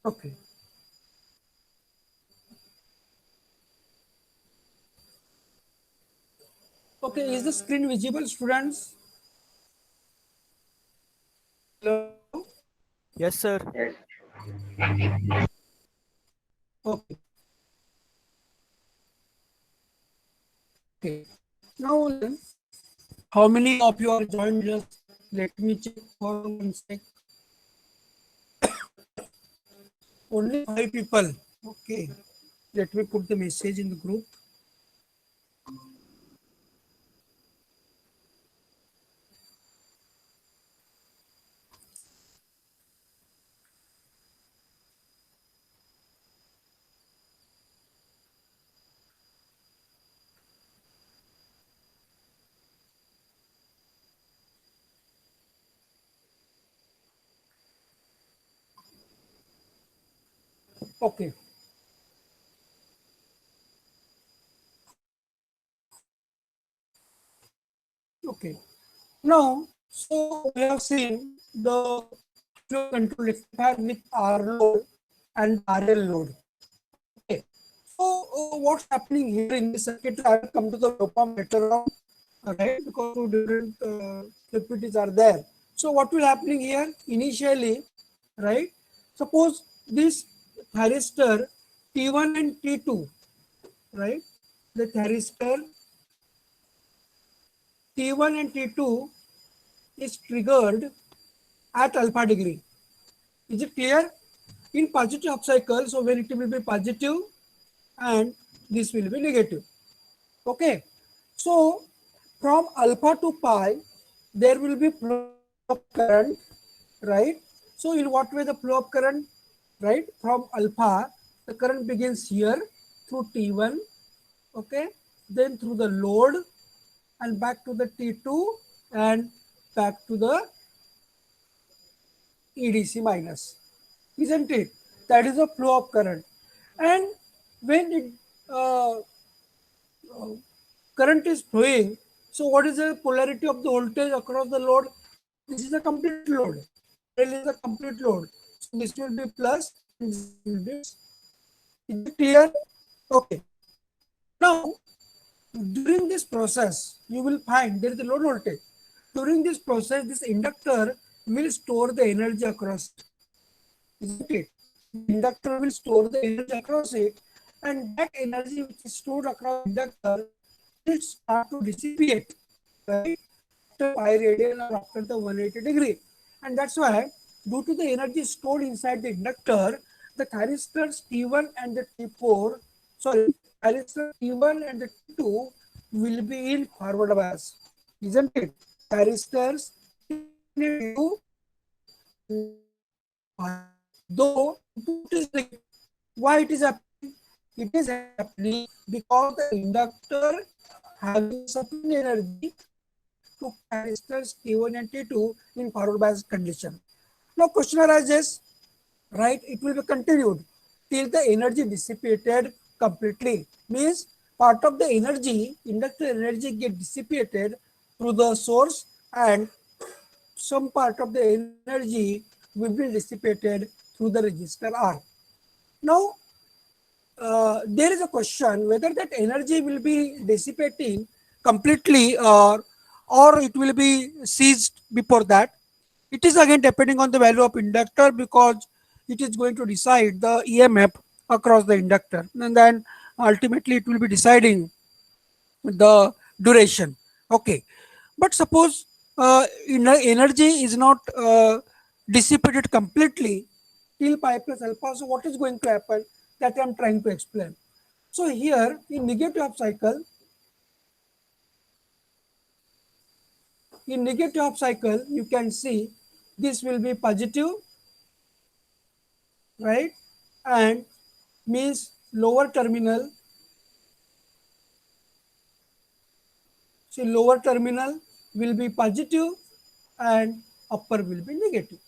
Okay. Okay, is the screen visible, students? Hello? Yes, sir. Yes. Okay. Okay. Now listen, how many of you are joined? Just let me check for 1 sec. Only 5 people. Okay. Let me put the message in the group. Okay. Okay. Now, so we have seen the flow control rectifier with R load and the RL load. Okay. So what's happening here in this circuit? I will come to the waveform later on, right? Because two different liquidities are there. So what will happening here initially, right? Suppose this thyristor T1 and T2, right? The thyristor T1 and T2 is triggered at alpha degree. Is it clear? In positive half cycle, so when it will be positive and this will be negative. Okay. So from alpha to pi, there will be flow of current, right? So in what way the flow of current, right? From alpha, the current begins here through T1, okay, then through the load and back to the T2 and back to the EDC minus, isn't it? That is the flow of current. And when it uh, current is flowing, so what is the polarity of the voltage across the load? This is a complete load. RL is a complete load. So this will be plus and this will be minus. Is it clear? Okay. Now, during this process, you will find there is a low voltage. During this process, this inductor will store the energy across it. Isn't it? The inductor will store the energy across it, and that energy which is stored across the inductor will start to dissipate, right? After pi radian or after the 180 degree. And that's why, due to the energy stored inside the inductor, the thyristors T1 and the T4, sorry, thyristor T1 and the T2 will be in forward bias, isn't it? Thyristors T1 and T2 though input is negative. Why it is happening? It is happening because the inductor having sufficient energy to carry resistors T1 and T2 in forward bias condition. Now question arises, right? It will be continued till the energy dissipated completely. Means part of the energy, inductor energy get dissipated through the source and some part of the energy will be dissipated through the resistor R. Now, there is a question whether that energy will be dissipating completely or it will be seized before that. It is again depending on the value of inductor because it is going to decide the EMF across the inductor and then ultimately it will be deciding the duration. Okay, but suppose energy is not dissipated completely till pi plus alpha. So what is going to happen? That I am trying to explain. So here in negative half cycle, you can see this will be positive, right? And means lower terminal. So lower terminal will be positive and upper will be negative.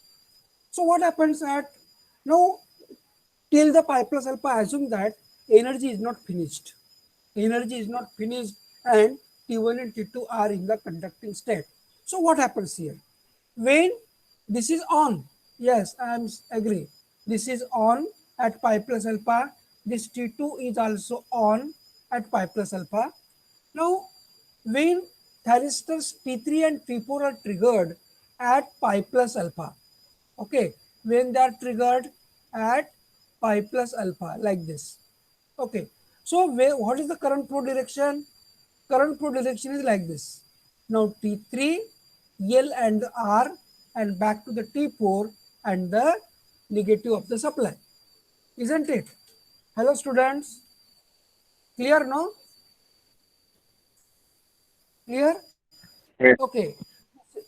So what happens at now till the pi plus alpha assume that energy is not finished. Energy is not finished and T1 and T2 are in the conducting state. So what happens here? When this is on, yes, I am agree. This is on at pi plus alpha. This T2 is also on at pi plus alpha. Now, when thyristors T3 and T4 are triggered at pi plus alpha, okay, when they are triggered at pi plus alpha like this, okay. So, what is the current flow direction? Current flow direction is like this. Now, T3, L and R, and back to the T4 and the negative of the supply, isn't it? Hello students, clear no? Clear? Yes. Okay,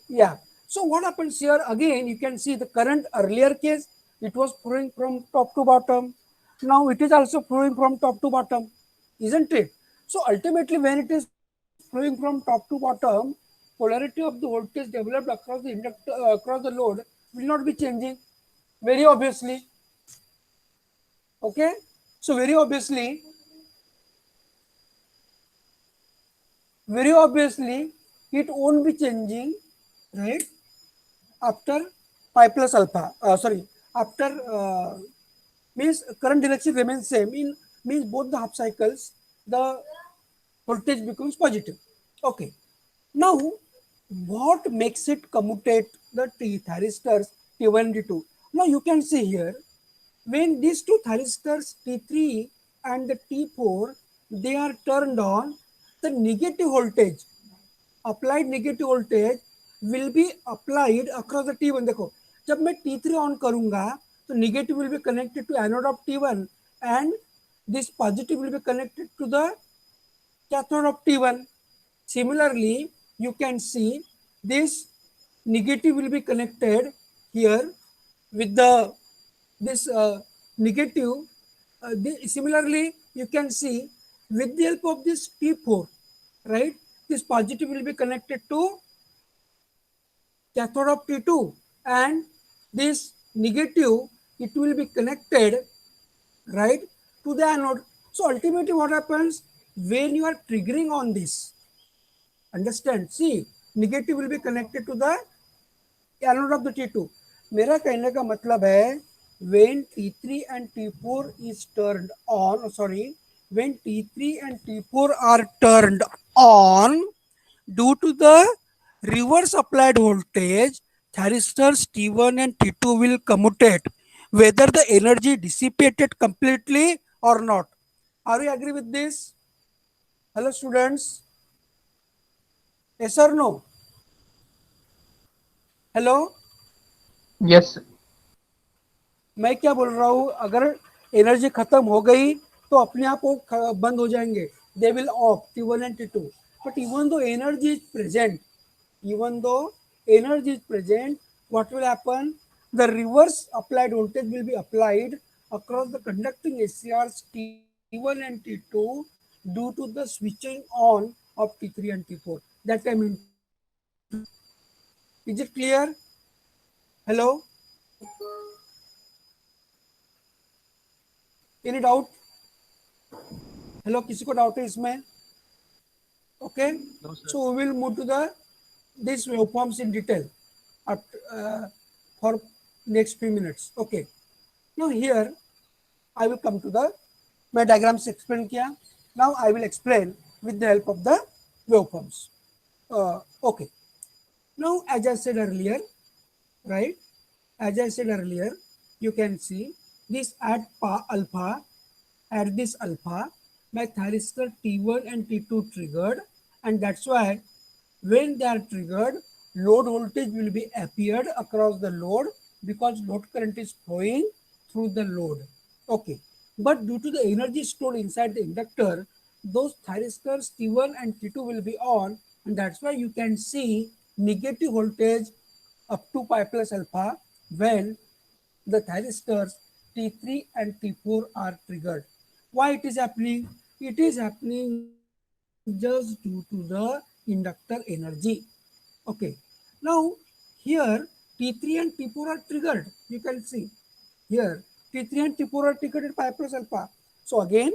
yeah. So what happens here again, you can see the current earlier case, it was flowing from top to bottom. Now it is also flowing from top to bottom, isn't it? So ultimately when it is flowing from top to bottom, polarity of the voltage developed across the inductor, across the load will not be changing, very obviously. Okay, so very obviously it won't be changing, right, after pi plus alpha, sorry, after means current direction remains same, in means both the half cycles the voltage becomes positive. Okay, now what makes it commute the thyristors T1 and T2? Now you can see here, when these two thyristors T3 and the T4 they are turned on, the negative voltage, applied negative voltage will be applied across the T1. देखो जब मैं T3 on करूंगा तो negative will be connected to anode of T1 and this positive will be connected to the cathode of T1. Similarly, you can see this negative will be connected here with the this negative. Similarly, you can see with the help of this T4, right? This positive will be connected to cathode of T2 and this negative it will be connected, right, to the anode. So ultimately what happens when you are triggering on this, understand, see, negative will be connected to the anode of the T2. मेरा कहने का मतलब है when T3 and T4 is turned on, sorry, when T3 and T4 are turned on, due to the reverse applied voltage, thyristors T1 and T2 will commutate whether the energy dissipated completely or not. Are you agree with this? Hello students, yes or no? Hello, Yes. मैं क्या बोल रहा हूँ, अगर energy खत्म हो गई तो अपने आप वो बंद हो जाएंगे, they will of T1 and T2. But even though energy is present, even though energy is present, what will happen? The reverse applied voltage will be applied across the conducting SCRs T1 and T2 due to the switching on of T3 and T4. That I mean to say. Is it clear? Hello? Any doubt? Hello, किसी को doubt है इसमें? Okay, No, sir. so we will move to the these waveforms in detail after, for next few minutes. Okay, now here I will come to the my diagrams explain किया. Now I will explain with the help of the waveforms. Okay, now as I said earlier, right? As I said earlier, you can see this at alpha, at this alpha, my thyristor T1 and T2 triggered, and that's why when they are triggered, load voltage will be appeared across the load because load current is flowing through the load. Okay, but due to the energy stored inside the inductor, those thyristors T1 and T2 will be on, and that's why you can see negative voltage up to pi plus alpha when the thyristors T3 and T4 are triggered. Why it is happening? It is happening just due to the inductor energy. Okay. Now here T3 and T4 are triggered. You can see here T3 and T4 are triggered at pi plus alpha. So again,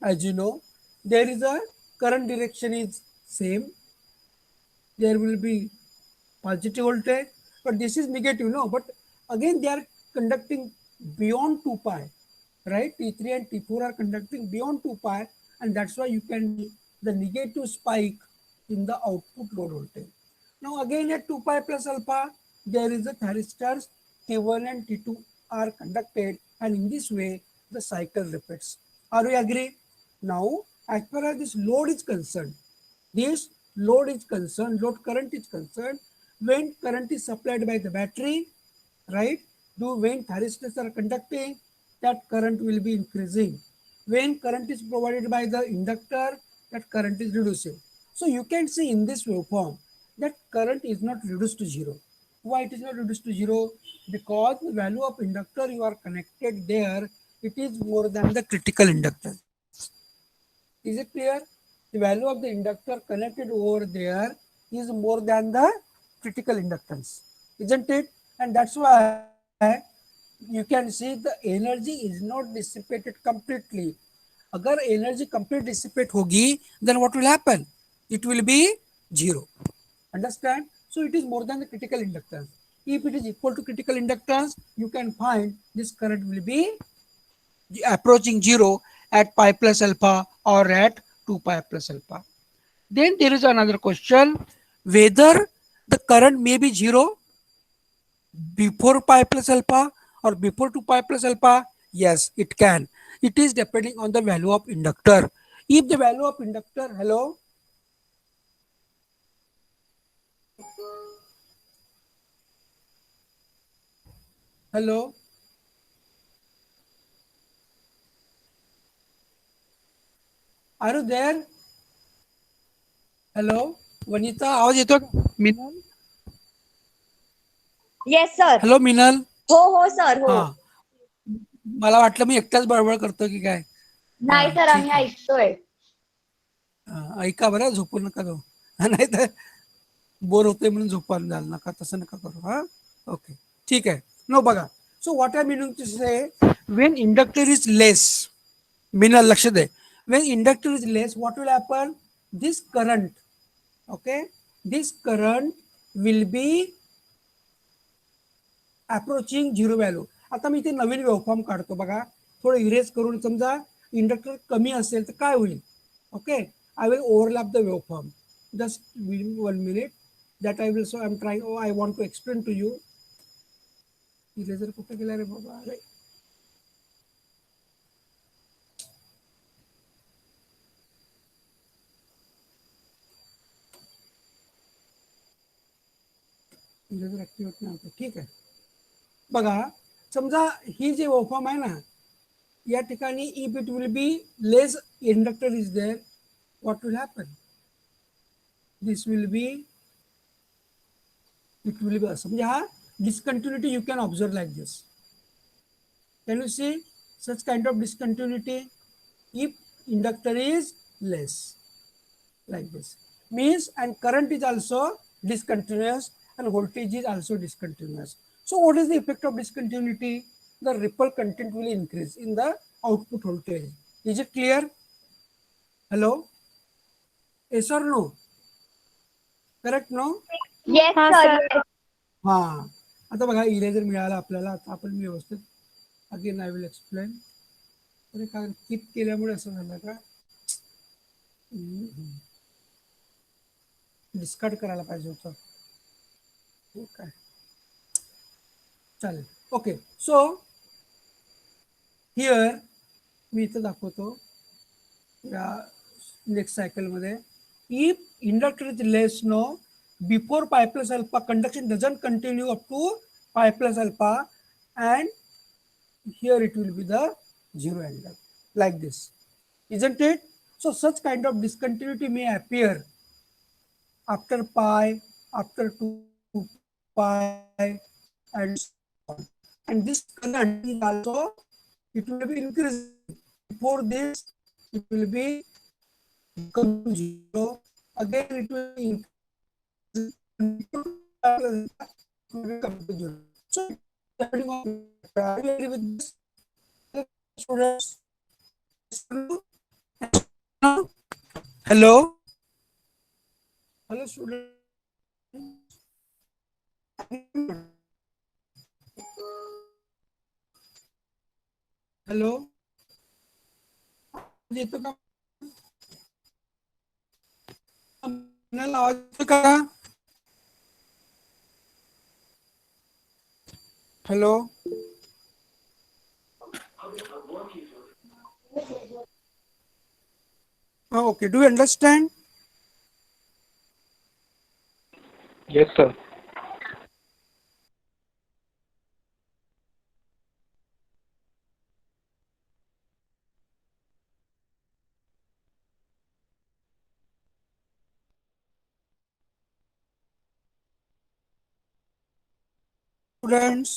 as you know, there is a current direction is same. There will be positive voltage, but this is negative, no, but again they are conducting beyond 2 pi, right? T3 and T4 are conducting beyond 2 pi, and that's why you can see the negative spike in the output load voltage. Now again at 2 pi plus alpha, there is a thyristors T1 and T2 are conducted, and in this way the cycle repeats. Are we agree? Now, as far as this load is concerned, this load is concerned, load current is concerned, when current is supplied by the battery, right? Do when thyristors are conducting, that current will be increasing. When current is provided by the inductor, that current is reducing. So you can see in this waveform that current is not reduced to zero. Why it is not reduced to zero? Because the value of inductor you are connected there, it is more than the critical inductance. Is it clear? The value of the inductor connected over there is more than the critical inductance, isn't it? And that's why you can see the energy is not dissipated completely. Agar energy complete dissipate hogi, then what will happen? It will be zero. Understand? So it is more than the critical inductance. If it is equal to critical inductance, you can find this current will be approaching zero at pi plus alpha or at 2 pi plus alpha. Then there is another question whether the current may be zero before pi plus alpha or before 2 pi plus alpha. Yes, it can. It is depending on the value of inductor. If the value of inductor, hello, hello, are you there? Hello, Vanita आवाज येतो का? मिनल, yes sir. Hello मिनल. हो sir. हो. हा, मला वाटलं मी एकटाच बडबड करतो की काय. नाही हा सर, आम्ही ठीक आहे. ऐकतोय. ऐका बरं, झोपू नका जाऊ. नाही तर बोर होते म्हणून झोपायला जाल नका, तसं नका करू. हा ओके, ठीक आहे. नो बघा, so what I meaning to say, when inductor is less, मिनल लक्ष दे, when inductor is less what will happen, this current, okay, this current will be approaching zero value. आता मी इथे नवीन वेवफॉर्म काढतो बघा, थोडं इरेज करून. समजा इंडक्टर कमी असेल तर काय होईल? Okay, I will overlap the waveform. Just 1 minute, that I will, so I'm trying, I want to explain to you. Eraser कुठे गेला रे बाबा? अरे इरेजर ऍक्टिव्हेट नाही होते. ठीक आहे, बघा, समजा ही जी वेवफॉर्म आहे ना, या ठिकाणी if it will be less inductor is there, what will happen? This will be, it will be असं. म्हणजे हा discontinuity you can observe like this. Can you see such kind of discontinuity if inductor is less, like this? Means, and current is also discontinuous and voltage is also discontinuous. So what is the effect of discontinuity? The ripple content will increase in the output voltage. Is it clear? Hello? Yes or no? Correct, no? Yes sir. हा, आता बघा eraser मिळाला आपल्याला. आता आपण व्यवस्थित again I will explain. अरे काय कीप केल्यामुळे असं झालं का? डिस्कार्ड करायला पाहिजे होतं. ठीक आहे, चालेल. ओके, सो हिअर मी इथं दाखवतो या नेक्स्ट सायकलमध्ये. If inductor is less, no, before pi plus alpha conduction doesn't continue up to pi plus alpha, and here it will be the zero angle, like this, isn't it? So such kind of discontinuity may appear after pi, after 2 pi, and so on. And this current is also, it will be increasing. Before this it will be come to zero, again it will be increasing, and before it will be come to zero. So it is depending on inductor. Are you agree with this? Students, yes or no? Yes or no? Hello, hello students. Hello, येतो का? मिनल आवाज येतो का? Hello, okay, do you understand? Yes, sir. Students,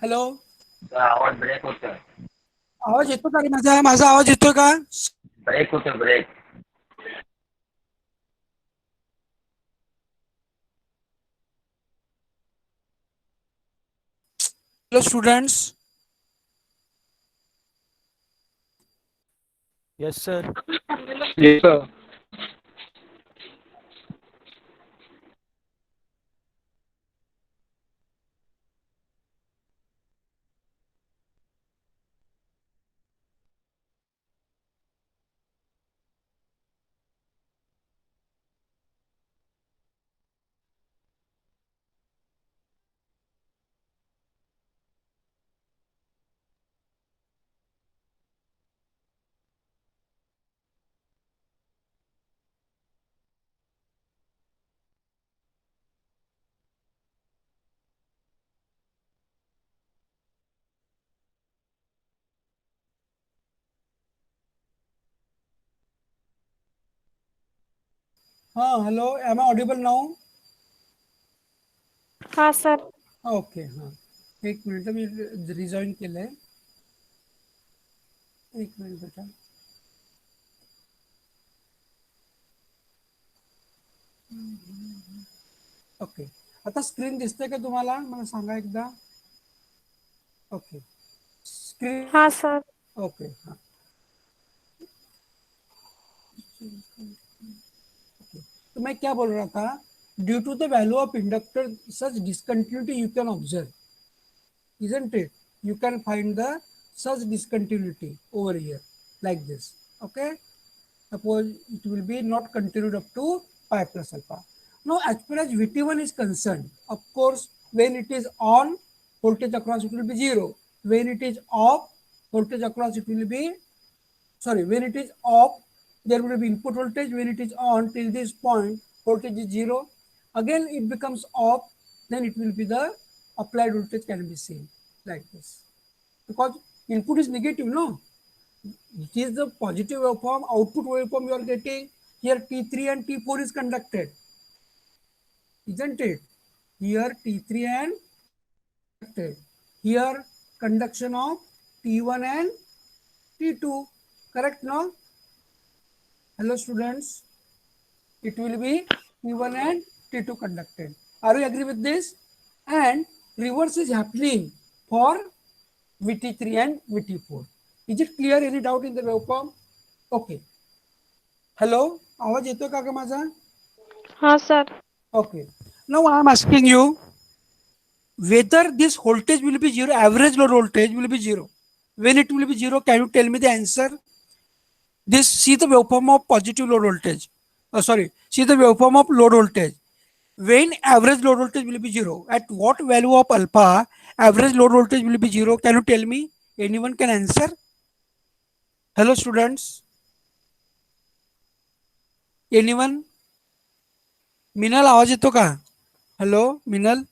hello, आवाज break होतोय. आवाज येतो का रे माझा? माझा आवाज येतोय का? ब्रेक होतोय, break. Hello students, Yes, sir. Yes, sir. हां hello, am I audible now? हाँ सर. ओके, हां, एक मिनिट, मी रिजॉईन केलं आहे. एक मिनिट बेटा. ओके, आता स्क्रीन दिसते का तुम्हाला? मला सांगा एकदा. Okay, screen. हाँ सर. ओके, हां, तो मैं क्या बोल रहा था? Due to the value of inductor such discontinuity you can observe, isn't it? You can find the such discontinuity over here like this. Okay, suppose it will be not continued up to pi plus alpha. Now as far as Vt1 is concerned, of course when it is on, voltage across it will be 0. When it is off, voltage across it will be, sorry, when it is off, there will be input voltage. When it is on till this point, voltage is 0. Again it becomes off, then it will be the applied voltage can be seen like this, because input is negative, no? It is the positive waveform, output waveform you are getting. Here T3 and T4 is conducted, isn't it? Here T3 and conducted. Here conduction of T1 and T2, correct, no? Hello students, it will be T1 and T2 conducted. Are you agree with this? And reverse is happening for Vt3 and Vt4. Is it clear? Any doubt in the waveform? Okay. Hello, आवाज येतो का माझा? हाँ sir. Okay. Now I am asking you whether this voltage will be zero, average load voltage will be zero. When it will be zero, can you tell me the answer? This, see the waveform of positive load voltage. Sorry, see the waveform of load voltage. When average load voltage will be zero, at what value of alpha average load voltage will be zero? Can you tell me? Anyone can answer? Hello students. Anyone? मिनल आवाज येतो का? Hello मिनल.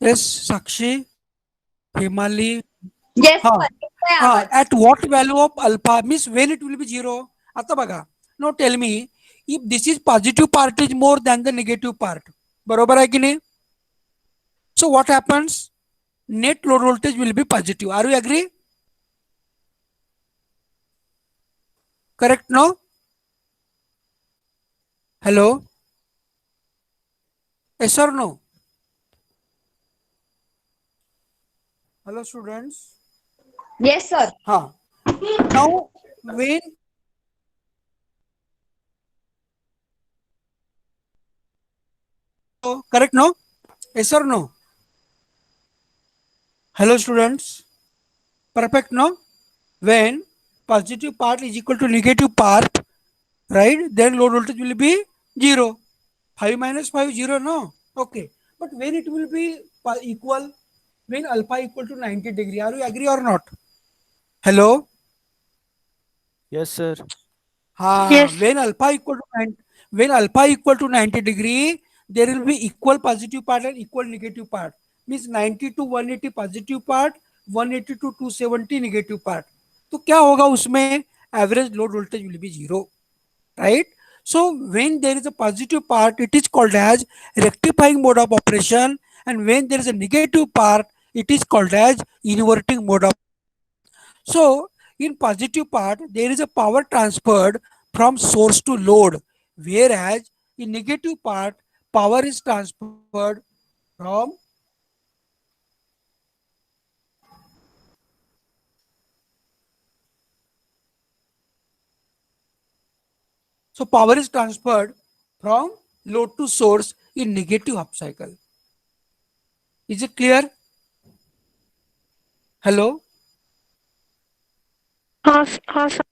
Yes साक्षी, हिमाली. Yes हा sir, येतोय हा, आवाज. At what value of alpha means when it will be zero. आता बघा, now tell me if this is positive part is more than the negative part, बरोबर आहे की नाही? So what happens? Net load voltage will be positive. Are you agree? Correct no? Hello, yes or no? Hello students. Yes sir. हा, now when correct no? Yes or no? Hello students. Perfect, no? When positive part is equal to negative part, right? Then load voltage will be 0. 5 minus 5 0, no? Okay. But when it will be equal, when alpha equal to 90 degree, are you agree or not? Hello? Yes, sir. Yes. When alpha equal to 90, when alpha equal to 90 degree, there will be equal positive part and equal negative part. Means 90 to 180 positive part, 180 to 270 negative part. तो क्या होगा उसमें? Average load voltage will be zero, right? So when there is a positive part, it is called as rectifying mode of operation, and when there is a negative part, it is called as inverting mode of. So in positive part, there is a power transferred from source to load, whereas in negative part, power is transferred from. So power is transferred from load to source in negative half cycle. Is it clear? Hello? हाँ sir.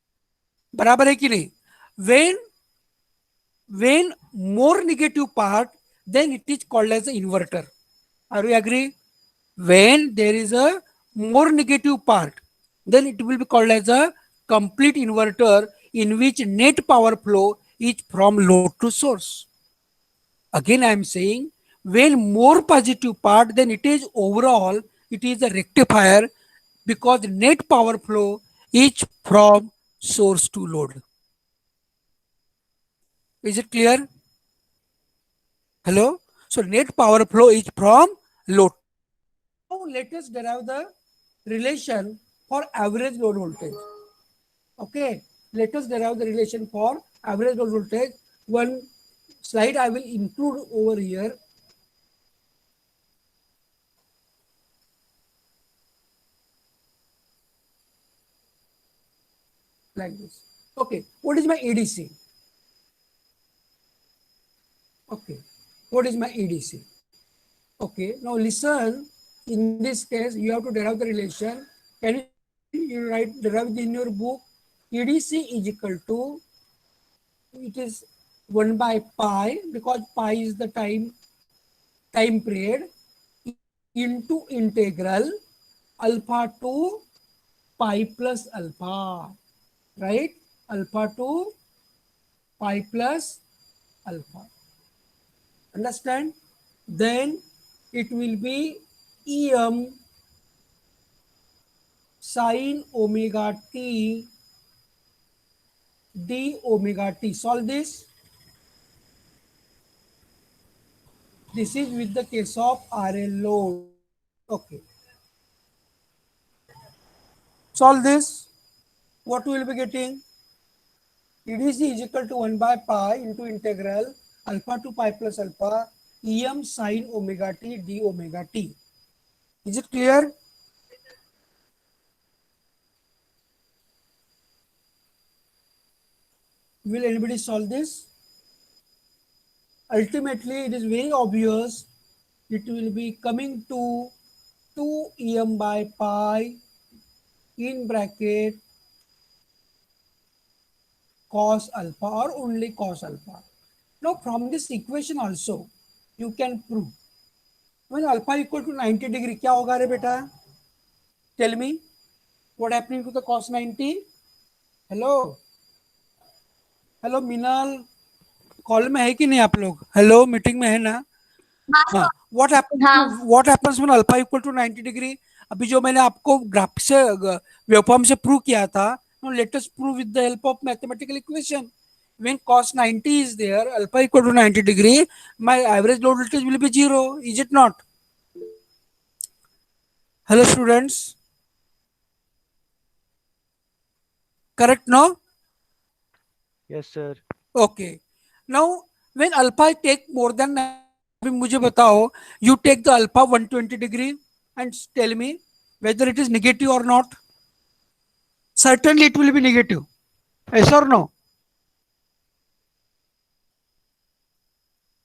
बराबर है कि नहीं? When more negative part, then it is called as an inverter. Are we agree? When there is a more negative part, then it will be called as a complete inverter, in which net power flow is from load to source. Again I am saying, when more positive part, then it is overall, it is a rectifier, because net power flow is from source to load. Is it clear? Hello? So net power flow is from load to source. Now let us derive the relation for average load voltage. Okay, let us derive the relation for average load voltage. One slide I will include over here. Like this. Okay, what is my EDC? Okay, what is my EDC? Okay, now listen. In this case, you have to derive the relation. Can you write derive in your book? EDC is equal to, it is 1 by pi, because pi is the time period, into integral alpha to pi plus alpha, right? Alpha to pi plus alpha. Understand? Then it will be Em sin omega t d omega t. Solve this. This is with the case of RL load. Okay. Solve this. What we will be getting? EDC is equal to 1 by pi into integral alpha to pi plus alpha Em sin omega t d omega t. Is it clear? Will anybody solve this? Ultimately, it is very obvious. It will be coming to 2 Em by pi in bracket cos alpha, or only cos alpha. Now from this equation also you can prove, when alpha equal to 90 degree क्या होगा रे बेटा? Tell me what happening to the cos 90? Hello, hello Minal, call में है कि नहीं आप लोग? हेलो, मीटिंग में है ना? हाँ, हाँ what happens when alpha equal to 90 degree? अभी जो मैंने आपको ग्राफ से वेवफॉर्म से प्रूव किया था, now let us prove with the help of mathematical equation. When cos 90 is there, alpha equal to 90 degree, my average load voltage will be zero. Is it not? Hello students, correct no? Yes, sir. Okay. Now when alpha take more than 90 degree, अभी मुझे बताओ, you take the alpha 120 degree and tell me whether it is negative or not. Certainly it will be negative. Yes or no?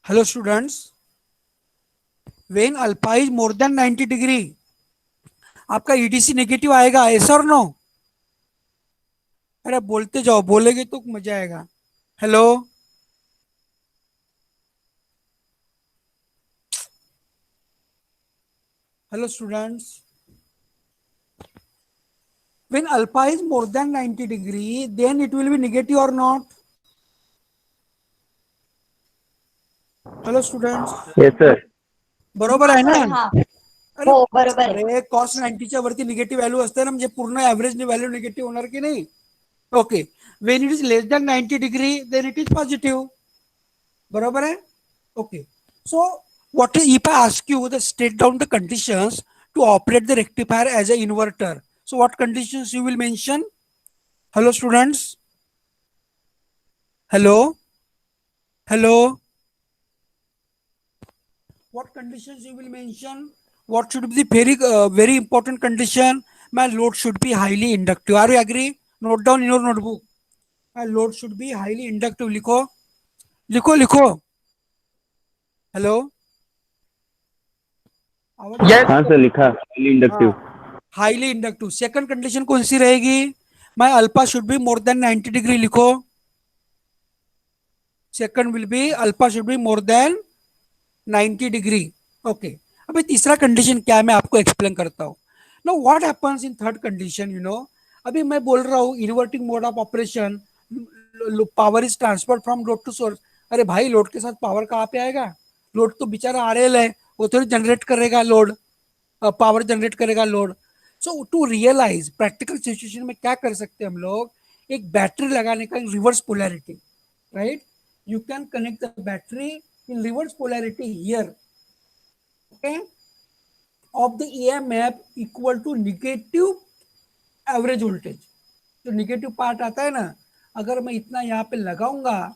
Hello students. When alpha is more than 90 degree, आपका EDC negative आएगा, yes और no? अरे बोलते जाओ, बोलेगे तो मजा आएगा। Hello, hello students, when alpha is more than 90 degree, then it will be negative or not? Hello students, yes sir. बरोबर हाँ आहे ना? सर हाँ. अरे, हो बरोबर आहे. अरे कॉस 90च्या वरती निगेटिव्ह व्हॅल्यू असते ना, म्हणजे पूर्ण ऍव्हरेज व्हॅल्यू निगेटिव्ह होणार की नाही? Okay, when it is less than 90 degree then it is positive. बरोबर आहे? Okay, so what if I ask you to state down the conditions to operate the rectifier as an inverter? So what conditions you will mention? Hello students, hello, hello, what conditions you will mention? What should be the very important condition? My load should be highly inductive. Are you agree? Note down in your notebook. My load should be highly inductive. लिखो, लिखो, लिखो. Hello, आवाज आ Yes. रहा हाँ है? Sir, लिखा inductive. हाँ, highly inductive. Second condition कौन सी रहेगी? My alpha should be more than 90 degree. लिखो, second will be alpha should be more than 90 degree. Okay, अभी तीसरा कंडीशन क्या है मैं आपको एक्सप्लेन करता हूँ. Know what happens in third condition, you know. अभी मैं बोल रहा हूँ inverting mode of operation, power is transfer from load to source. अरे भाई, लोड के साथ पावर कहाँ पे आएगा? लोड तो बेचारा आरएल है, वो थोड़ी जनरेट करेगा लोड, पावर जनरेट करेगा load. So to realise practical situation में क्या कर सकते हैं हम लोग, एक बैटरी लगाने का reverse polarity, right? You can connect the battery in reverse polarity here, okay, of the EMF equal to negative average voltage. जो निगेटिव पार्ट आता है ना, अगर मैं इतना यहाँ पे लगाऊंगा,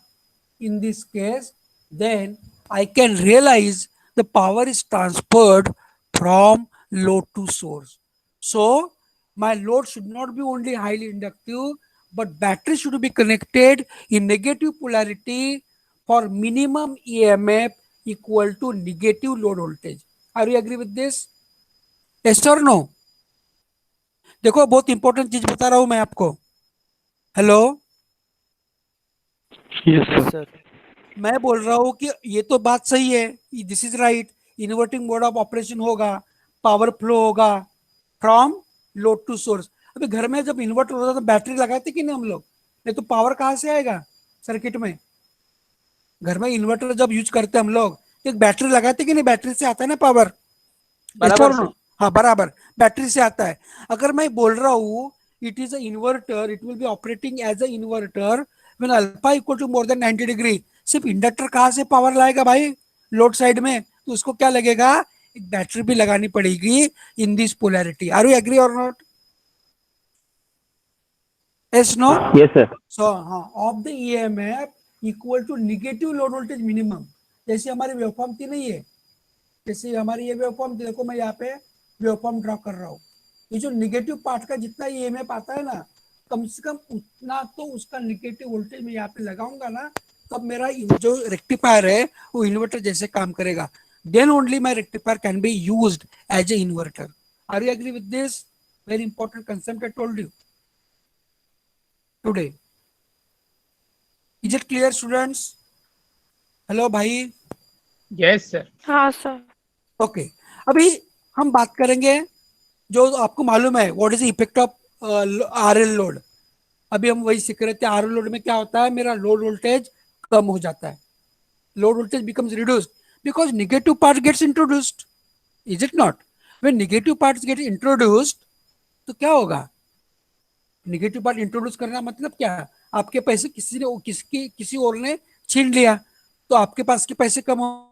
in this case, then I can realize the power is transferred from load to source. So my load should not be only highly inductive, but battery should be connected in negative polarity for minimum EMF equal to negative load voltage. Are you agree with this? Yes or no? देखो, बहुत important चीज बता रहा हूं मैं आपको. Hello, yes Yes, sir. sir. मैं बोल रहा हूँ कि ये तो बात सही है, this is right. Inverting mode of operation होगा, पावर फ्लो होगा फ्रॉम लोड टू सोर्स. अभी घर में जब इन्वर्टर होता तो बैटरी लगाते कि नहीं हम लोग? नहीं तो पावर कहाँ से आएगा सर्किट में? घर में इन्वर्टर जब यूज करते हैं हम लोग, तो एक बैटरी लगाते कि नहीं? बैटरी से आता है ना पावर, बराबर नो? सर. हाँ, बराबर, बैटरी से आता है. अगर मैं बोल रहा हूँ it is a inverter, it will be operating as a inverter when alpha equal to more than 90 degree. सिर्फ इंडक्टर कहाँ से पावर लाएगा भाई? लोड साइड में. तो उसको क्या लगेगा? एक बैटरी भी लगानी पड़ेगी in this polarity. Are you agree और not? Yes, no? Yes sir. So हाँ, of the EMF equal to negative load voltage minimum. जैसे हमारी वेवफॉर्म थी नहीं है, जैसे हमारी ये वेवफॉर्म, देखो मैं यहाँ पे वेवफॉर्म ड्रॉ कर रहा हूँ. ये जो निगेटिव पार्ट का जितना ईएमएफ आता है ना, कम से कम उतना तो उसका निगेटिव वोल्टेज मैं यहाँ पे लगाऊंगा ना, तब मेरा जो रेक्टिफायर है वो इन्वर्टर जैसे काम करेगा. Then only my rectifier can be used as a inverter. Are you agree with this very important concept I told you today? Is it clear students? Hello भाई. Yes sir. हाँ sir. Okay, अभी हम बात करेंगे जो आपको मालूम है what is the effect of RL load. अभी हम वही सीख रहे थे. आरएल लोड में क्या होता है, मेरा लोड वोल्टेज कम हो जाता है. Load voltage becomes reduced because negative part gets introduced. Is it not? When negative parts get introduced, तो क्या होगा? नेगेटिव पार्ट इंट्रोड्यूस करना मतलब क्या है? आपके पैसे किसी ने किसी और ने छीन लिया, तो आपके पास के पैसे कम हो.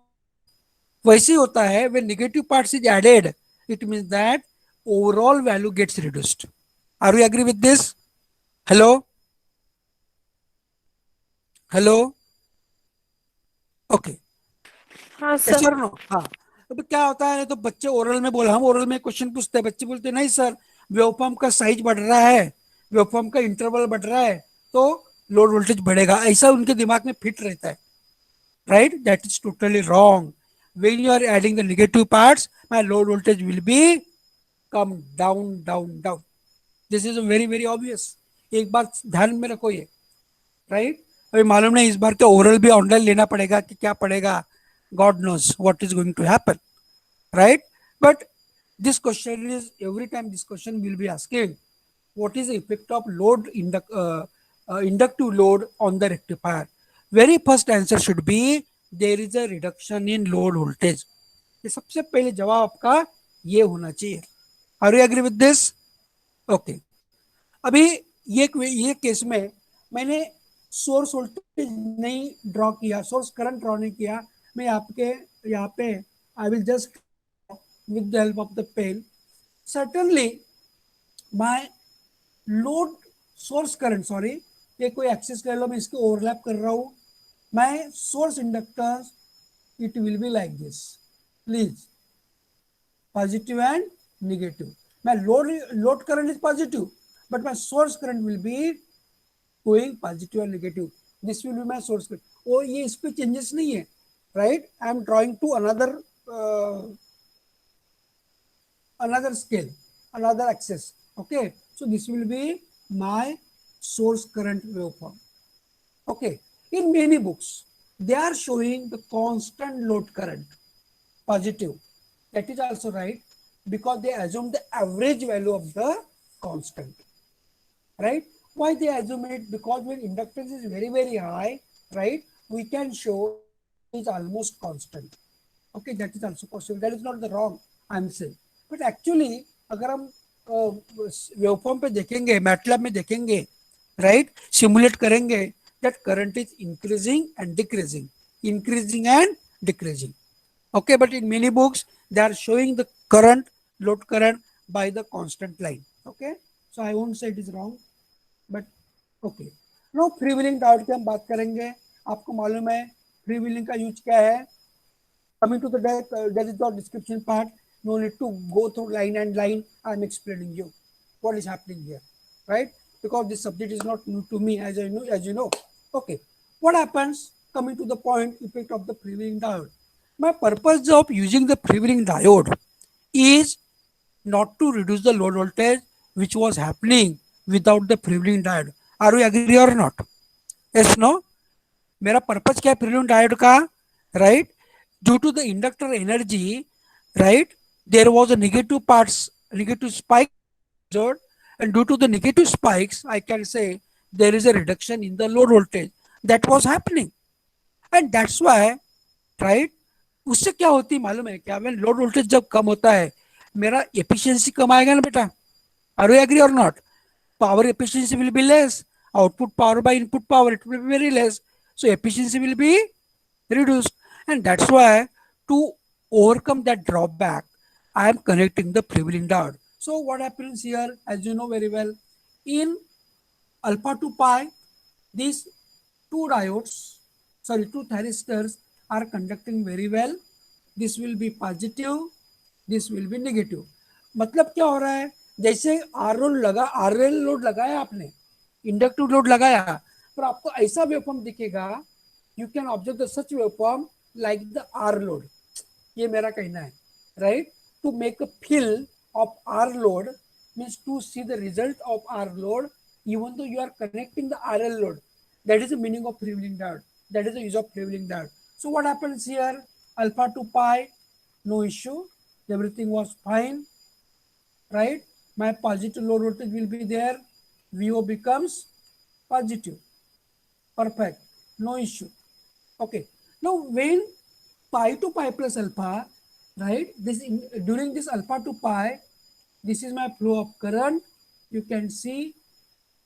वैसे ही होता है when negative parts is added, it means that overall value gets reduced. Are you agree with this? Hello, hello, okay, हाँ yes सर. or no? हाँ. अब क्या होता है, तो बच्चे ओरल में बोल, हम ओरल में क्वेश्चन पूछते हैं, बच्चे बोलते हैं नहीं सर, वेवफॉर्म का साइज बढ़ रहा है, वेवफॉर्म का इंटरवल बढ़ रहा है, तो लोड वोल्टेज बढ़ेगा. ऐसा उनके दिमाग में फिट रहता है, right? That is totally wrong. When you are adding the negative parts, my load voltage will be come down, down, down. This is very very obvious. एक बार ध्यान में रखो ये, राइट? अभी मालूम नहीं इस बार के ओरल भी ऑनलाइन लेना पड़ेगा कि क्या पड़ेगा, God knows what is going to happen, right? But this question is every time this question will be asking, what is the effect of inductive load on the rectifier? Very first answer should be there is a reduction in load voltage. ये सबसे पहले जवाब आपका ये होना चाहिए. Are you agree with this? Okay. अभी ये केस में मैंने सोर्स वोल्टेज नहीं ड्रॉ किया, सोर्स करंट ड्रॉ नहीं किया. मैं आपके यहाँ पे I will just with the help of the pen. Certainly my load source current, sorry, ये कोई एक्सिस कर लो, मैं इसको ओवरलैप कर रहा हूँ. my source inductance, it will be like this, please, positive and negative. my load current is positive, but my source current will be going positive and negative. this will be my source current. और ये इस पे changes नहीं है, right? I am drawing to another scale, another axis. Okay, so this will be my source current waveform. Okay, in many books they are showing the constant load current positive. That is also right, because they assume the average value of the constant, right? Why they assume it? Because when inductance is very very high, right, we can show it is almost constant. Okay, that is also possible. That is not the wrong, I am saying. But actually अगर हम waveform पे देखेंगे, MATLAB में देखेंगे, right, simulate करेंगे, that current is increasing and decreasing, increasing and decreasing. Okay, but in many books they are showing the current, load current by the constant line. Okay, so I won't say it is wrong, but okay. No, free wheeling diode की हम बात करेंगे. आपको मालूम है free wheeling का use क्या है. Coming to the that is the description part. No need to go through line and line. I am explaining you what is happening here, right? Because this subject is not new to me, as you know. Okay, what happens? Coming to the point, effect of the freewheeling diode. My purpose of using the freewheeling diode is not to reduce the load voltage, which was happening without the freewheeling diode. Are we agree or not? Yes, no? मेरा purpose क्या है freewheeling diode का, right? Due to the inductor energy, right, there was a negative parts, negative spike, and due to the negative spikes, I can say there is a reduction in the load voltage that was happening, and that's why, right, उससे क्या होती है मालूम है क्या? when load voltage जब कम होता है, मेरा efficiency कम आएगा ना बेटा. Are you agree or not? Power efficiency will be less. Output power by input power, it will be very less. So efficiency will be reduced, and that's why to overcome that drawback, I am connecting the freewheeling diode. So what happens here, as you know very well, in alpha to pi, these two thyristors are conducting very well. This will be positive, this will be negative. मतलब क्या हो रहा है, जैसे RL load लगाया आपने, inductive load लगाया, पर आपको ऐसा वेवफॉर्म दिखेगा. You can observe the such waveform like the R load. ये मेरा कहना है, right? To make a feel of R load means to see the result of R load, even though you are connecting the RL load. That is the meaning of freewheeling diode. That is the use of freewheeling diode. So what happens here? Alpha to pi, no issue. Everything was fine, right? My positive load voltage will be there. VO becomes positive. Perfect. No issue. Okay. Now when pi to pi plus alpha, right? During this alpha to pi, this is my flow of current. You can see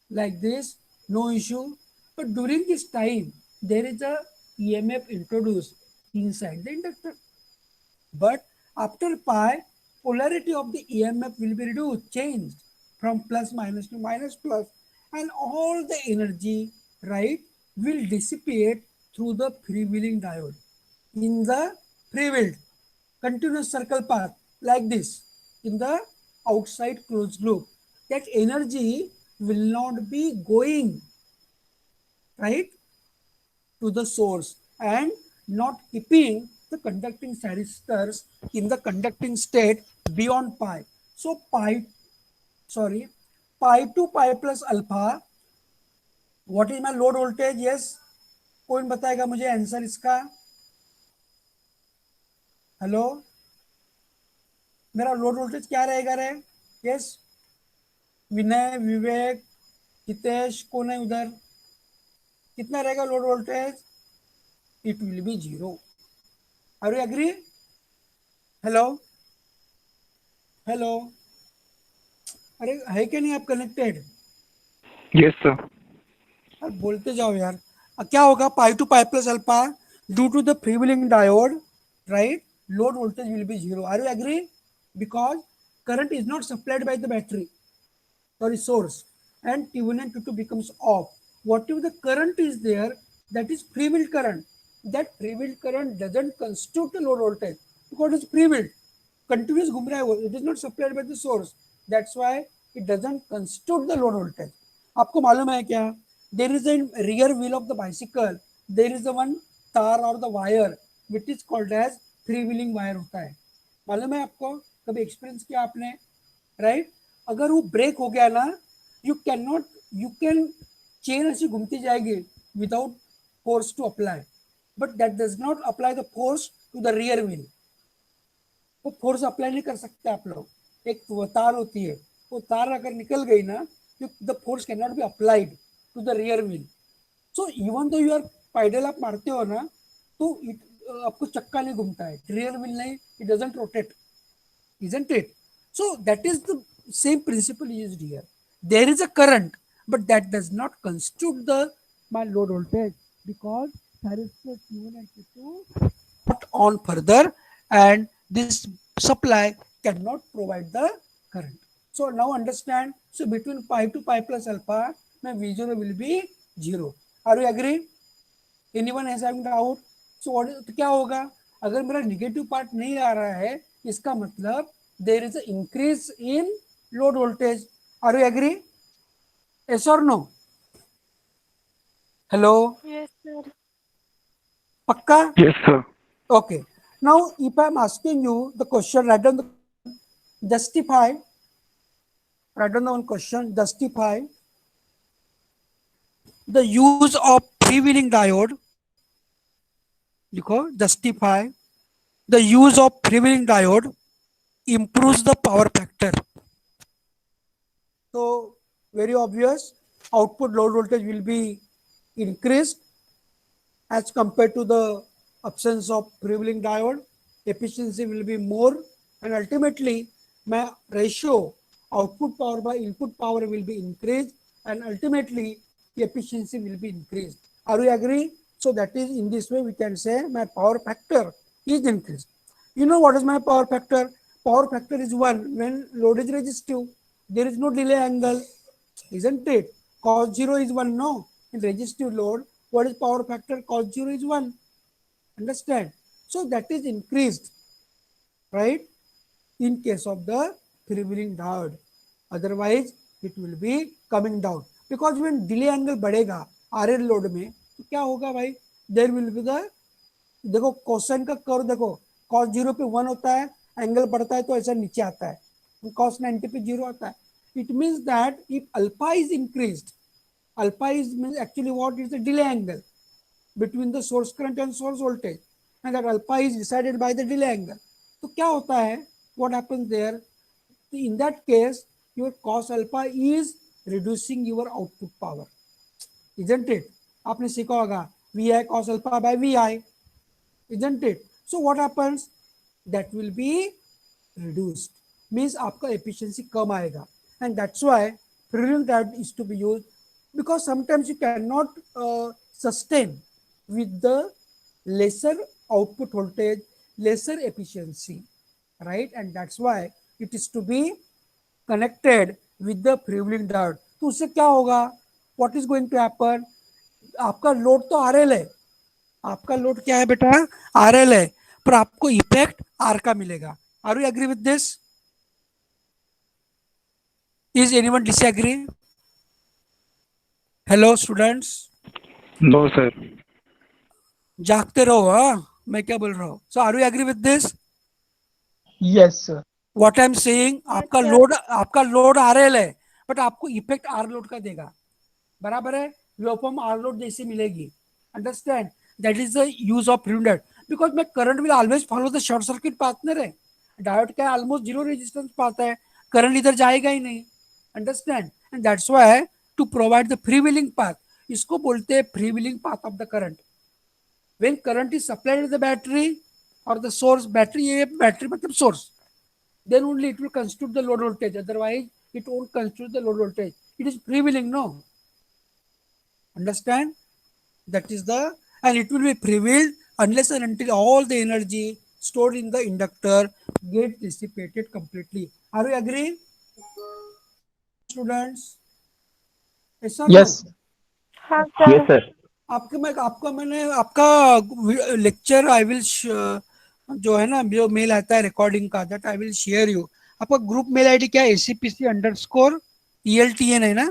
like this, no issue. But during this time, there is a EMF introduced inside the inductor. But after pi, polarity of the EMF will be reduced, changed from plus minus to minus plus, and all the energy, right, will dissipate through the freewheeling diode. In the freewheeled continuous circle path like this, in the outside closed loop, that energy will not be going, right, to the source and not keeping the conducting thyristors in the conducting state beyond pi. So pi to pi plus alpha. What is my load voltage? Yes, कौन बताएगा मुझे answer इसका? Hello, मेरा load voltage क्या रहेगा रे? Yes, विनय, विवेक, हितेश, कौन है उधर? कितना रहेगा load voltage? It will be 0. Are you agree? Hello hello, अरे है क्या नहीं आप कनेक्टेड? Yes, sir. यार बोलते जाओ यार. क्या होगा? Pi to pi plus alpha due to the freewheeling diode, right? Load voltage will be 0. Are you agree? Because current is not supplied by the battery, sorry, source, and T1 and T2 becomes off. Whatever the current is there, that is free-wheel current. That free-wheel current doesn't constitute the load voltage because it's free-wheel, continuous घूम रहा है वो. It is not supplied by the source. That's why it doesn't constitute the load voltage. आपको मालूम है क्या? There is a rear wheel of the bicycle. There is a one तार or the wire which is called as free-wheeling wire होता है. मालूम है आपको? कभी एक्सपीरियंस किया आपने? राइट? अगर वो ब्रेक हो गया ना, यू कैन चेन ऐसी घूमती जाएगी without force to apply, but that does not apply the force to the rear wheel. वो फोर्स अप्लाई नहीं कर सकते आप लोग. एक तार होती है, वो तार अगर निकल गई ना, the force can not be applied to the rear wheel. So even though you are pedal आप मारते हो ना, तो आपको चक्का नहीं घूमता है, रियर व्हील नहीं, it doesn't rotate, isn't it? So that is the same principle used here. There is a current, but that does not constitute the my load voltage because thyristor T1 and T2 not on further, and this supply cannot provide the current. So now understand. So between pi to pi plus alpha, my V0 will be 0. Are you agree? Anyone has having doubt? So तो क्या होगा? अगर मेरा negative part नहीं आ रहा है, इसका मतलब there is an increase in load voltage. Are you agree? Yes or no? Hello? Yes, sir. Pakka? Yes, sir. Okay. Now if I am asking you the question, write down the justify, write down the one question, justify the use of freewheeling diode. लिखो, justify the use of freewheeling diode improves the power factor. So very obvious, output load voltage will be increased as compared to the absence of freewheeling diode. Efficiency will be more, and ultimately my ratio output power by input power will be increased, and ultimately efficiency will be increased. Are we agree? So that is, in this way we can say my power factor is increased. You know what is my power factor? Power factor is 1 when load is resistive. There is no delay angle, isn't it? Cos 0 is 1, no? In resistive load, what is power factor? Cos 0 is 1. Understand? So that is increased, right? In case of the freewheeling diode. Otherwise, it will be coming down. Because when delay angle बढ़ेगा RL load में, तो क्या होगा भाई? There will be the, देखो cosine का curve देखो, cos 0 पे 1 होता है, एंगल बढ़ता है तो ऐसा नीचे आता है, cos 90 पे 0 आता है. It means that if alpha is increased, alpha is means actually what is the delay angle between the source current and source voltage, and that alpha is decided by the delay angle. तो क्या होता है? What happens there? In that case, your cos alpha is reducing your output power, isn't it? आपने सीखा होगा Vi cos alpha by Vi, isn't it? So what happens? That will be reduced, means आपका efficiency कम आएगा, and that's why freewheeling diode is to be used, because sometimes you cannot sustain with the lesser output voltage, lesser efficiency, right? And that's why it is to be connected with the freewheeling diode. तो उससे क्या होगा? What is going to happen? आपका load तो RL है, आपका load क्या है बेटा? RL है, पर आपको इफेक्ट R का मिलेगा. Are you agree with this? Is anyone disagree? Hello students, No, sir. जागते रहो. हाँ, मैं क्या बोल रहा हूँ? So are you agree with this? Yes, sir. What I am saying, Yes, sir. आपका लोड आरएल है, बट आपको इफेक्ट आर लोड का देगा, बराबर है, वेवफॉर्म आर लोड जैसी मिलेगी, understand, that is the use of prudent, because मैं current will always follow the short circuit partner है, डायोड का ऑलमोस्ट जीरो रेजिस्टेंस पाता है, करंट इधर जाएगा ही नहीं, understand, and that's why to provide the free wheeling path, इसको बोलते हैं free wheeling path of the current, when current is supplied to the battery or the source, battery ये battery मतलब source, then only it will constitute the load voltage, otherwise it won't constitute the load voltage, it is freewheeling, no, understand, that is the, and it will be prevailed unless and until all the energy stored in the inductor get dissipated completely. Are we agree, students? Yes or no? Yes. हाँ Yes, sir. sir. आपका मैंने आपका lecture I will, जो है ना, जो mail आता है रिकॉर्डिंग का, that I will share you, आपका ग्रुप मेल आईडी क्या है, ACPC_ELTN है ना?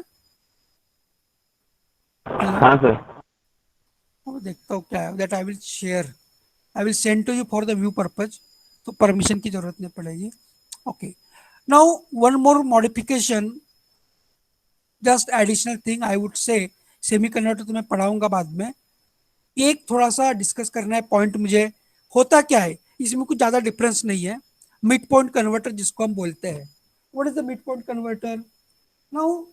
हेलो, हाँ सर. वो देखता हूँ क्या है, that I will share, I will send to you for the view purpose, तो परमिशन की जरूरत नहीं पड़ेगी, okay. Now one more modification, just additional thing I would say, semi converter तो मैं पढ़ाऊंगा बाद में, एक थोड़ा सा डिस्कस करना है पॉइंट मुझे, होता क्या है इसमें, कुछ ज़्यादा डिफरेंस नहीं है, मिड पॉइंट कन्वर्टर जिसको हम बोलते हैं, what is the mid point converter, now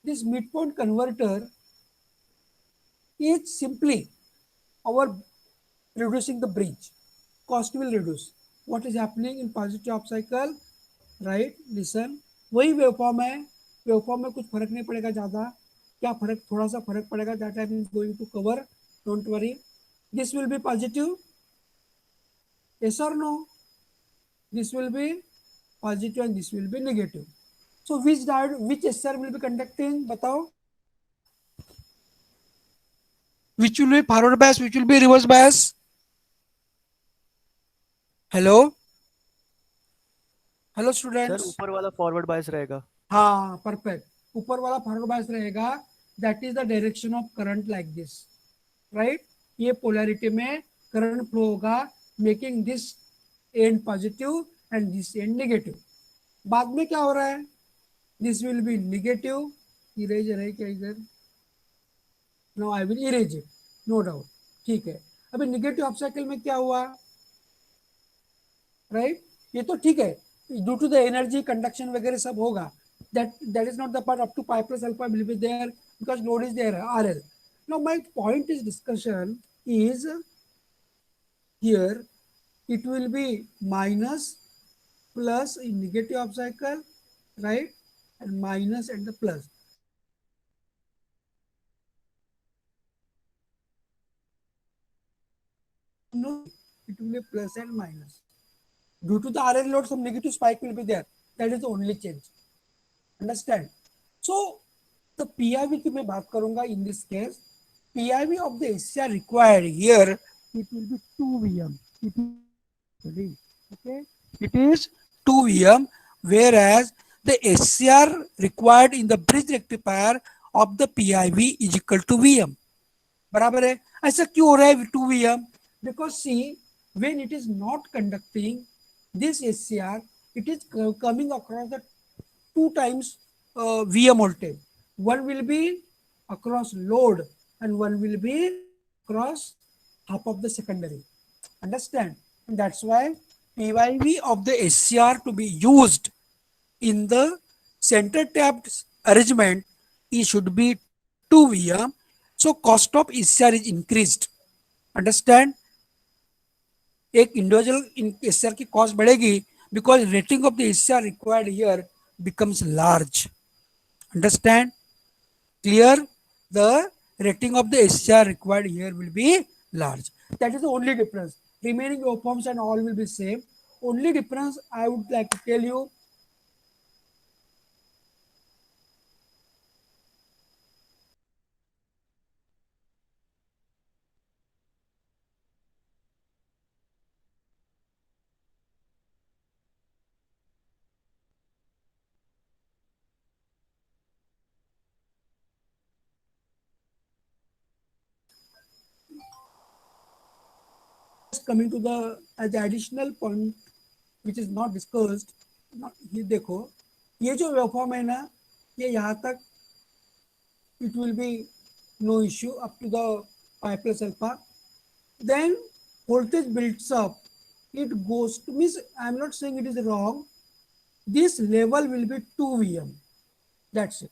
this mid point converter is simply our reducing the bridge, cost will reduce, what is happening in positive half cycle, right, listen, वही waveform है, waveform में कुछ फर्क नहीं पड़ेगा ज़्यादा, क्या फर्क, थोड़ा सा फर्क पड़ेगा, that I am going to cover, don't worry, this will be positive, yes or no, this will be positive and this will be negative, so which diode, which SR will be conducting, batao, which will be forward bias, which will be reverse bias, hello, hello sir students, ऊपर वाला forward bias रहेगा. हाँ perfect, ऊपर वाला forward bias रहेगा, that is the direction of current like this, right, ये polarity में current flow होगा, making this end positive and this end negative, बाद में क्या हो रहा है, this will be negative, eraser है क्या इधर, no I will erase it, no doubt, ठीक है, अभी नेगेटिव ऑफ साइकिल में क्या हुआ, राइट, ये तो ठीक है, due to the energy conduction वगैरह सब होगा, that is not the part, up to pi plus alpha will be there because load is there, RL. Now my point is discussion is here, it will be minus plus in negative of cycle, right, and minus and the plus, no, it will be plus and minus, due to the RL load some negative spike will be there, that is the only change, understand, so the PIV की मैं बात करूंगा in this case, PIV of the SCR required here, it will be 2 VM, it is, okay, it is 2 VM, whereas the SCR required in the bridge rectifier of the PIV is equal to VM, बराबर है, ऐसा क्यों हो रहा है 2 VM, because see, when it is not conducting this SCR, it is coming across the two times VM voltage. One will be across load and one will be across half of the secondary. Understand? And that's why PYV of the SCR to be used in the center tapped arrangement, it should be 2 VM. So cost of SCR is increased. Understand? एक individual SR की cost बढ़ेगी, because rating of the SR required here becomes large. Understand? Clear? The rating of the SCR required here will be large. That is the only difference. Remaining waveforms and all will be same. Only difference I would like to tell you. Just coming to the as the additional point which is not discussed. ये देखो, ये जो waveform है ना, ये यहाँ तक it will be no issue up to the pi plus alpha. Then voltage builds up. It goes to means I am not saying it is wrong. This level will be 2 Vm. That's it.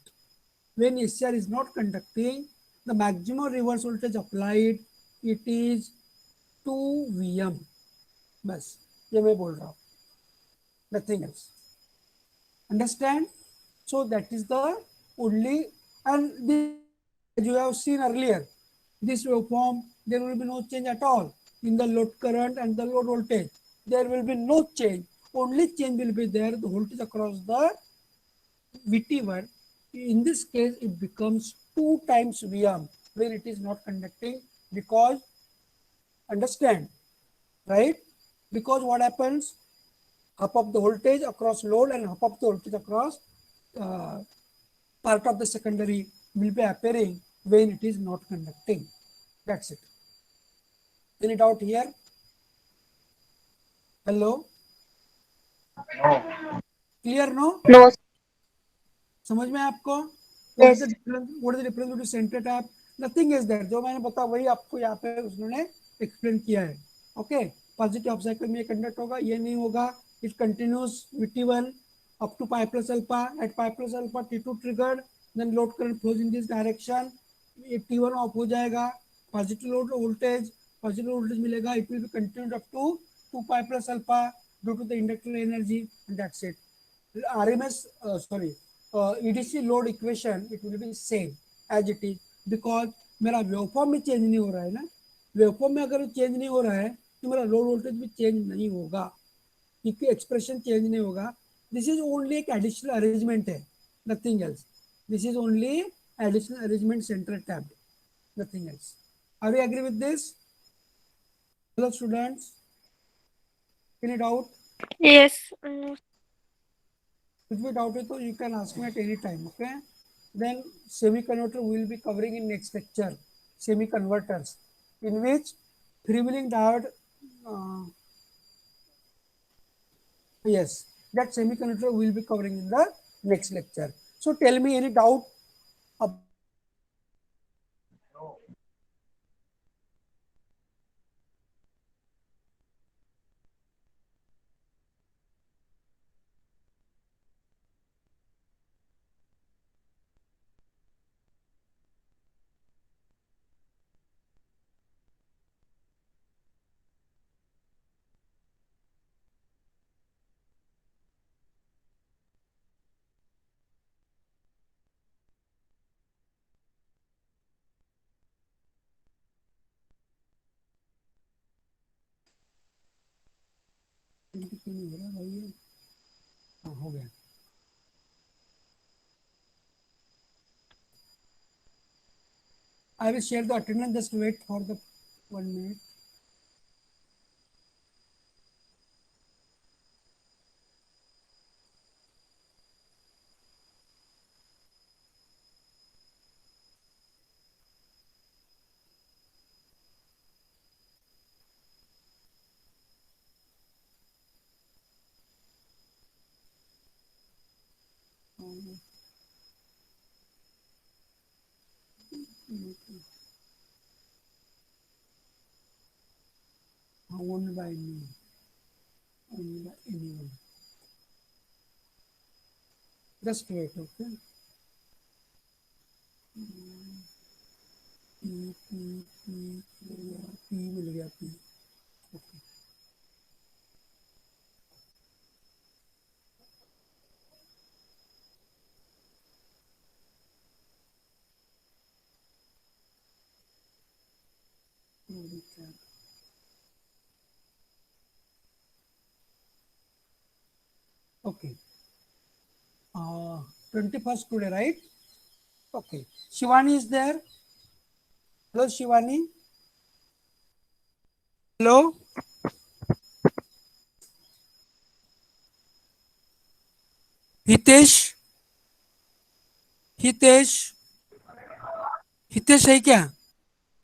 When SCR is not conducting, the maximum reverse voltage applied, it is 2 Vm. बस ये मैं बोल रहा हूँ, nothing else. Understand? So that is the only, and this as you have seen earlier, this waveform there will be no change at all in the load current and the load voltage. There will be no change. Only change will be there the voltage across the VT1. In this case, it becomes 2 times Vm when it is not conducting, because understand, right? Because what happens? Half of the voltage across load and half of the voltage across uh, part of the secondary will be appearing when it is not conducting. That's it. Any doubt here? Hello? Clear, no? No. समझ में आपको? What is Yes. the difference? What is the difference between center tap? Nothing is there. जो मैंने बताया वही आपको यहाँ पे उन्होंने एक्सप्लेन किया है. ओके, पॉजिटिव ऑफ साइकिल में ये कंडक्ट होगा, ये नहीं होगा. It continuous Vt1 up to pi plus alpha. At pi plus alpha T2 triggered, then load current flows in this direction. ये T1 ऑफ हो जाएगा, पॉजिटिव लोड वोल्टेज मिलेगा. It will be continued up to 2 pi plus alpha due to the inductor energy, and that's it. RMS EDC load equation it will be same as it is, because मेरा waveform में change नहीं हो रहा है ना. Waveform में अगर change नहीं हो रहा है तो मेरा लोड वोल्टेज भी चेंज नहीं होगा, क्योंकि एक्सप्रेशन चेंज नहीं होगा. दिस इज ओनली एक एडिशनल अरेंजमेंट है, nothing else. This is only additional arrangement centre tab, nothing else. Are you agree with this? Hello students, any doubt? Yes. If you doubt it, you can ask me at any time. Okay. Then semi-converter we will be covering in next lecture. Semi-converters, in which freewheeling diode. Uh, yes, that semi-converter we will be covering in the next lecture. So tell me any doubt about हो गया. I will share the attendance. Just wait for the 1 minute. Owned by me, owned by anyone. Just wait, okay. P मिल गया P. Okay. Okay. 21st today, right? Okay. Shivani is there. Hello, Shivani. Hello. Hitesh. Hitesh. Hitesh है क्या?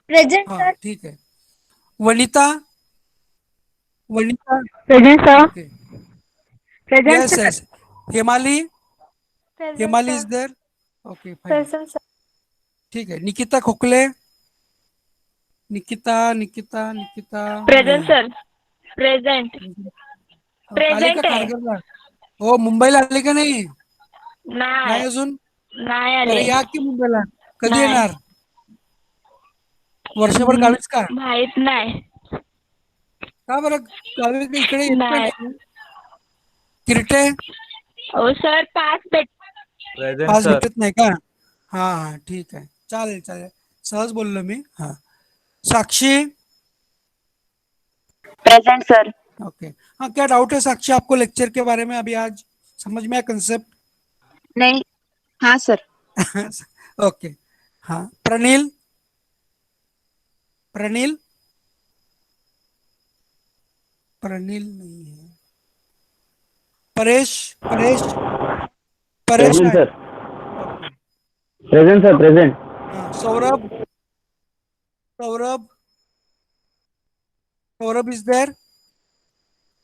Present, हाँ sir. ठीक है. Vanita. Vanita. Present, sir. Okay. Present, Yes, sir. yes. Hemali, Present, Hemali is sir. there. Okay, fine. Present, sir. ठीक है. निकिता खोखले, Nikita, Nikita, Nikita present नहीं sir. Present. है. आली का प्रेझेंट आहे. खारघरला? हो, मुंबईला आली का नाही? नाही. नाही अजून. नाही आले. अरे या की मुंबईला. कधी नाही. येणार? वर्षभर गावीच का? माहित नाही. का बरं गावी इकडे येत का नाही. नाही? किरटे ओ सर पास प्रेझेंट पास सर. भेटत नाही का? हा हा ठीक आहे. चालेल चालेल. सहज बोललो मी. हा. साक्षी. Present sir. ओके. हाँ, क्या डाउट है साक्षी आपको लेक्चर के बारे में? अभी आज समझ में आया कंसेप्ट? नहीं. हाँ सर. ओके. हाँ, प्रणील. प्रणील प्रणील नहीं है. परेश. परेश. परेश प्रेजेंट है. Sir. Okay. Present sir. Present. हाँ, Saurabh. Saurabh. Saurabh is there.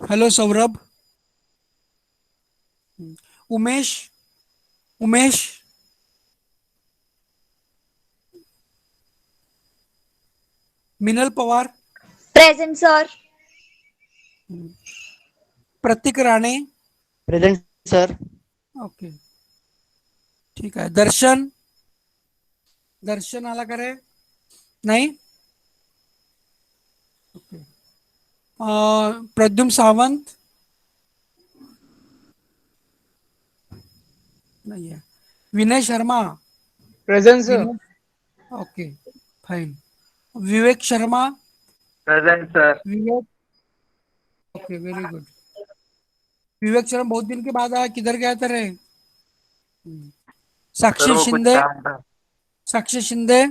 Hello Saurabh. Umesh. Umesh. Minal Pawar. Present sir. Prateek Rane. Present sir. Okay. ठीक आहे. दर्शन. दर्शन आला का रे? नाही. ओके. प्रद्युम सावंत. नहीं है. Vinay Sharma. Present sir. Vinay. Okay fine. Vivek Sharma. Present sir. Vivek. Okay very good. Vivek Sharma बहुत दिन के बाद आया. किधर गया था रे? सर साक्षी वो कुछ शिंदे. काम था. साक्षी शिंदे.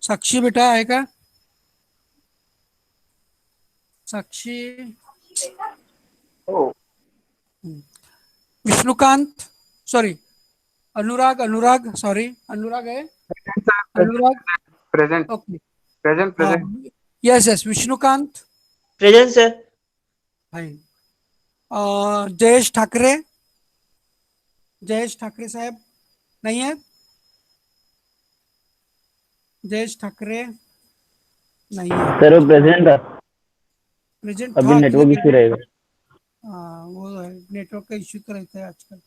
साक्षी बेटा आहे का? साक्षी. हो. विष्णुकांत. सॉरी. अनुराग. अनुराग सॉरी. अनुराग है. अनुराग. प्रेजेंट. ओके. प्रेजेंट. हाँ. Present. Yes yes. Vishnukant. Present sir. Fine. Jayesh Thackeray. Jayesh Thackeray साहेब नहीं है. जयेश ठाकरे नहीं है. सर वो प्रेजेंट था. प्रेजेंट अभी था नेटवर्क इशू रहेगा. हाँ वो है. नेटवर्क का इश्यू तो रहता है आजकल.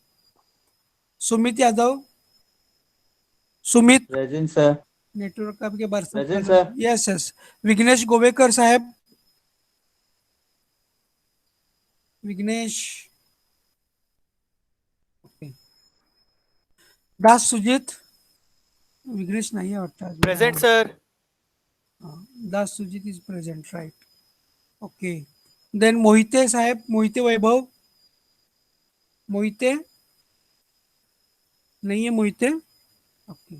Sumit Yadav. Sumit. Present sir. Network का भी बरसात प्रेजेंट चालू है. Sir. Yes yes. Vighnesh Govekar साहेब. विघ्नेश. ओके. दास सुजित. विघ्नेश नहीं है वाटतं आज. Present sir. Das Sujit is present right. Okay. Then Mohite साहेब. मोहिते वैभव. मोहिते नहीं है. Mohite. Okay.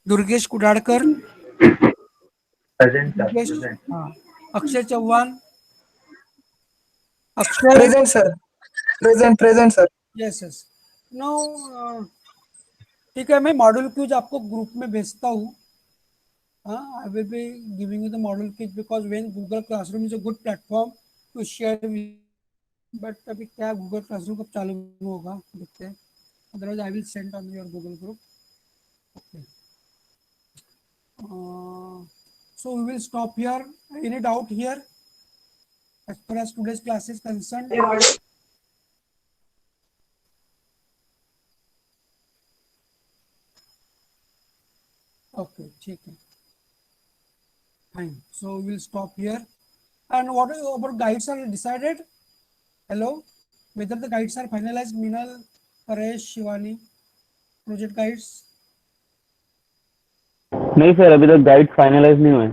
Durgesh Kudalkar. Present sir. Durgesh. Present. हाँ. Akshay Chauhan. Akshay. Present sir. Present sir. Yes yes. No. ठीक है. मैं मॉड्यूल क्यूज आपको ग्रुप में भेजता हूँ. हाँ, I will be giving you the module cues because when Google Classroom is a good platform to share. But अभी क्या गूगल क्लासरूम कब चालू होगा देखते हैं. Otherwise I will send on your Google group. Okay. So we will stop here. Any doubt here as far as today's class is concerned? Okay, ठीक है. Fine. So we will stop here. And what about guides are decided? Hello, whether the guides are finalized? Minal, Paresh, Shivani, project guides. नहीं sir, अभी तक guide finalise नहीं हुए.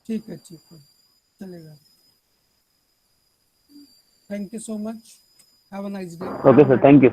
ठीक है चलेगा. Thank you so much. Have a nice day. Okay sir, thank you.